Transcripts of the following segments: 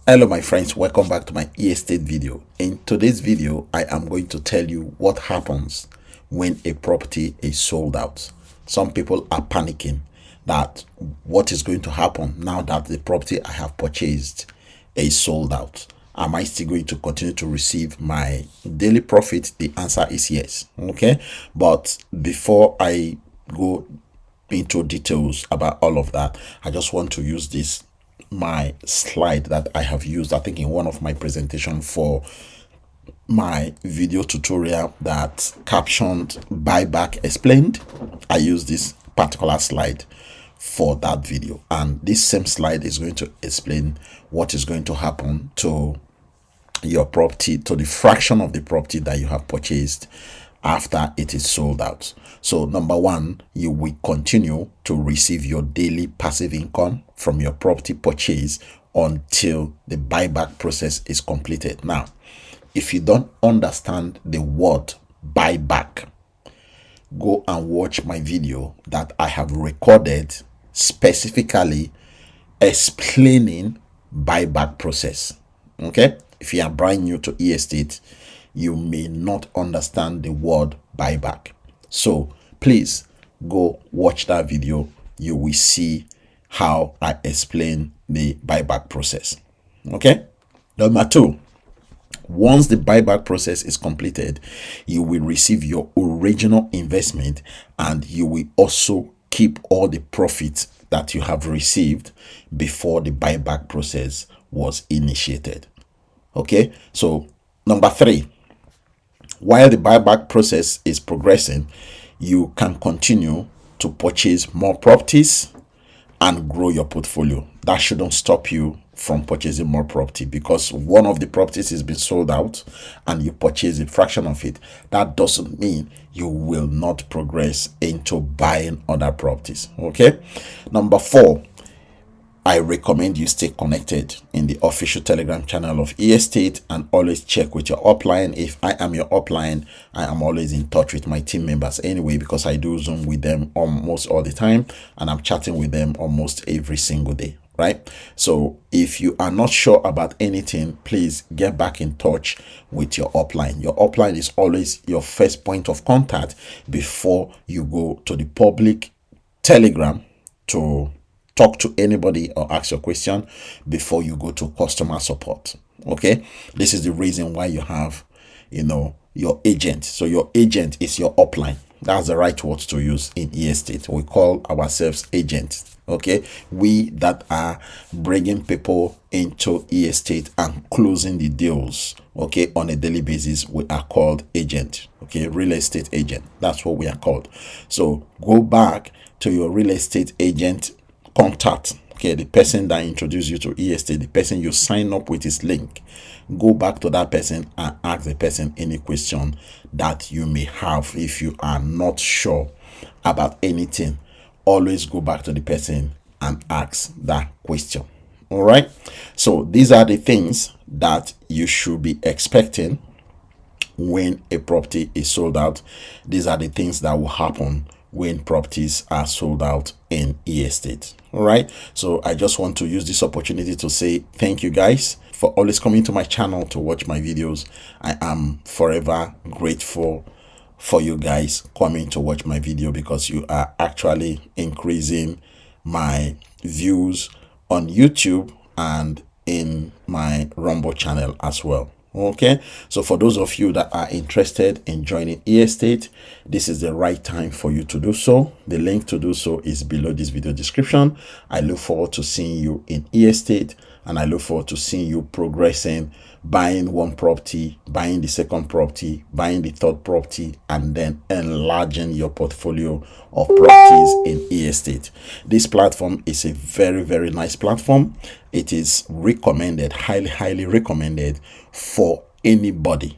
Hello my friends, welcome back to my estate video. In today's video I am going to tell you what happens when a property is sold out. Some people are panicking that what is going to happen now that the property I have purchased is sold out. Am I still going to continue to receive my daily profit? The answer is yes. Okay, but before I go into details about all of that, I just want to use this my slide that I have used, I think, in one of my presentation for my video tutorial that captioned buyback explained. I use this particular slide for that video, and this same slide is going to explain what is going to happen to your property, to the fraction of the property that you have purchased after it is sold out. So number one, you will continue to receive your daily passive income from your property purchase until the buyback process is completed. Now, if you don't understand the word buyback, go and watch my video that I have recorded specifically explaining buyback process. Okay, if you are brand new to estate, you may not understand the word buyback, so please go watch that video. You will see how I explain the buyback process. Okay, number two, once the buyback process is completed, you will receive your original investment, and you will also keep all the profits that you have received before the buyback process was initiated. Okay, so number three, while the buyback process is progressing, you can continue to purchase more properties and grow your portfolio. That shouldn't stop you from purchasing more property, because one of the properties is being sold out and you purchase a fraction of it. That doesn't mean you will not progress into buying other properties. Okay, number four, I recommend you stay connected in the official Telegram channel of eState, and always check with your upline. If I am your upline, I am always in touch with my team members anyway, because I do Zoom with them almost all the time and I'm chatting with them almost every single day, right? So if you are not sure about anything, please get back in touch with your upline. Your upline is always your first point of contact before you go to the public Telegram to talk to anybody or ask your question, before you go to customer support. Okay, this is the reason why you have, your agent. So your agent is your upline. That's the right word to use in estate. We call ourselves agents. Okay, we that are bringing people into estate and closing the deals, okay, on a daily basis, we are called agent. Okay, real estate agent, that's what we are called. So go back to your real estate agent contact, okay, the person that introduced you to estate, the person you sign up with his link. Go back to that person and ask the person any question that you may have. If you are not sure about anything, always go back to the person and ask that question. All right, so these are the things that you should be expecting when a property is sold out. These are the things that will happen when properties are sold out in estate. All right, so I just want to use this opportunity to say thank you guys for always coming to my channel to watch my videos. I am forever grateful for you guys coming to watch my video, because you are actually increasing my views on YouTube and in my Rumble channel as well. Okay, so for those of you that are interested in joining eState, this is the right time for you to do so. The link to do so is below this video description. I look forward to seeing you in eState, and I look forward to seeing you progressing, buying one property, buying the second property, buying the third property, and then enlarging your portfolio of properties in eState. This platform is a very, very nice platform. It is recommended, highly recommended for anybody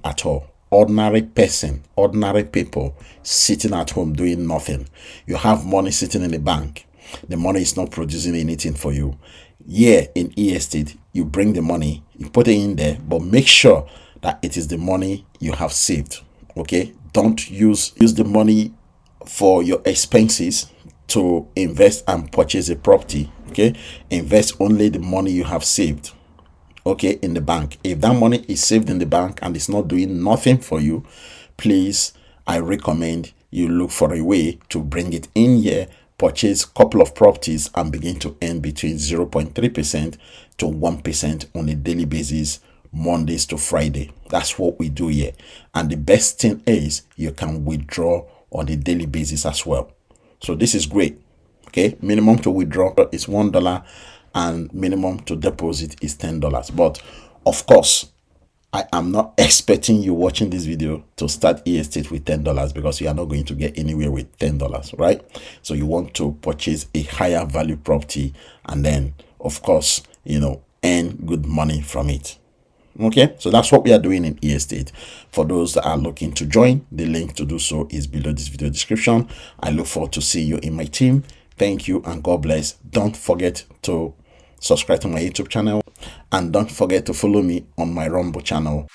at all. Ordinary person, ordinary people sitting at home doing nothing. You have money sitting in the bank. The money is not producing anything for you. Yeah, in estate, you bring the money, you put it in there, but make sure that it is the money you have saved. Okay, don't use the money for your expenses to invest and purchase a property. Okay, invest only the money you have saved, okay, in the bank. If that money is saved in the bank and it's not doing nothing for you, please, I recommend you look for a way to bring it in here, purchase a couple of properties, and begin to earn between 0.3% to 1% on a daily basis, Mondays to Friday. That's what we do here. And the best thing is you can withdraw on a daily basis as well. So this is great. Okay, minimum to withdraw is $1 and minimum to deposit is $10. But of course, I am not expecting you watching this video to start estate with $10, because you are not going to get anywhere with $10, right? So you want to purchase a higher value property and then, of course, earn good money from it. Okay, so that's what we are doing in estate. For those that are looking to join, the link to do so is below this video description. I look forward to seeing you in my team. Thank you and God bless. Don't forget to subscribe to my YouTube channel and don't forget to follow me on my Rumble channel.